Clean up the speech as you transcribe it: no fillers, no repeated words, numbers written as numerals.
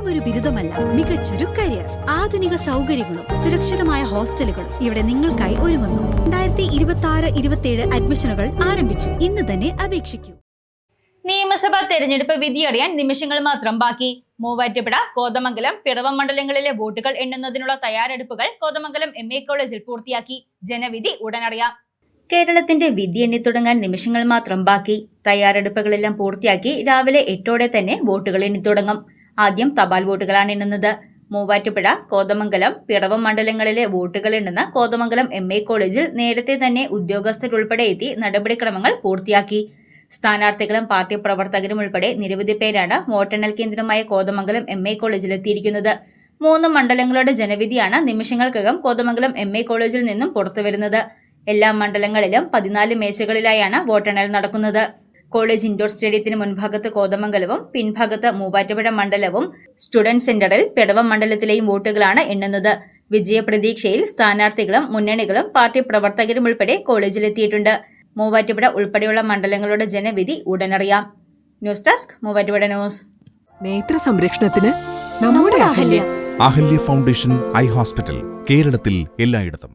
വെറുമൊരു ബിരുദമല്ല, മികച്ചൊരു കരിയർ. ആധുനിക സൗകര്യങ്ങളും സുരക്ഷിതമായ ഹോസ്റ്റലുകളും ഇവിടെ നിങ്ങൾക്കായി ഒരുങ്ങുന്നു. 2026-27 അഡ്മിഷനുകൾ ആരംഭിച്ചു. ഇന്ന് തന്നെ അപേക്ഷിക്കൂ. നിയമസഭാ തെരഞ്ഞെടുപ്പ് വിധിയറിയാൻ നിമിഷങ്ങൾ മാത്രം ബാക്കി. മൂവാറ്റുപുഴ, കോതമംഗലം, പിറവം മണ്ഡലങ്ങളിലെ വോട്ടുകൾ എണ്ണുന്നതിനുള്ള തയ്യാറെടുപ്പുകൾ കോതമംഗലം MA കോളേജിൽ പൂർത്തിയാക്കി. ജനവിധി ഉടനറിയാം. കേരളത്തിന്റെ വിധി എണ്ണിത്തുടങ്ങാൻ നിമിഷങ്ങൾ മാത്രം ബാക്കി. തയ്യാറെടുപ്പുകളെല്ലാം പൂർത്തിയാക്കി രാവിലെ 8 തന്നെ വോട്ടുകൾ എണ്ണിത്തുടങ്ങും. ആദ്യം തപാൽ വോട്ടുകളാണ് എണ്ണുന്നത്. മൂവാറ്റുപുഴ, കോതമംഗലം, പിറവം മണ്ഡലങ്ങളിലെ വോട്ടുകൾ എണ്ണുന്ന കോതമംഗലം MA കോളേജിൽ നേരത്തെ തന്നെ ഉദ്യോഗസ്ഥരുൾപ്പെടെ എത്തി നടപടിക്രമങ്ങൾ പൂർത്തിയാക്കി. സ്ഥാനാർത്ഥികളും പാർട്ടി പ്രവർത്തകരും ഉൾപ്പെടെ നിരവധി പേരാണ് വോട്ടെണ്ണൽ കേന്ദ്രമായ കോതമംഗലം MA കോളേജിലെത്തിയിരിക്കുന്നത്. 3 മണ്ഡലങ്ങളുടെ ജനവിധിയാണ് നിമിഷങ്ങൾക്കകം കോതമംഗലം MA കോളേജിൽ നിന്നും പുറത്തുവരുന്നത്. എല്ലാ മണ്ഡലങ്ങളിലും 14 മേശകളിലായാണ് വോട്ടെണ്ണൽ നടക്കുന്നത്. കോളേജ് ഇൻഡോർ സ്റ്റേഡിയത്തിന് മുൻഭാഗത്ത് കോതമംഗലവും പിൻഭാഗത്ത് മൂവാറ്റുപുഴ മണ്ഡലവും, സ്റ്റുഡന്റ് സെന്ററിൽ പിറവം മണ്ഡലത്തിലെയും വോട്ടുകളാണ് എണ്ണുന്നത്. വിജയപ്രതീക്ഷയിൽ സ്ഥാനാർത്ഥികളും മുന്നണികളും പാർട്ടി പ്രവർത്തകരും ഉൾപ്പെടെ കോളേജിലെത്തിയിട്ടുണ്ട്. മൂവാറ്റുപുഴ ഉൾപ്പെടെയുള്ള മണ്ഡലങ്ങളുടെ ജനവിധി ഉടനറിയാം. News desk Muvattupuzha news. നേത്ര സംരക്ഷണത്തിന് നമ്മുടെ അഹല്യ ഫൗണ്ടേഷൻ ഐ ഹോസ്പിറ്റൽ, കേരളത്തിൽ എല്ലായിടത്തും.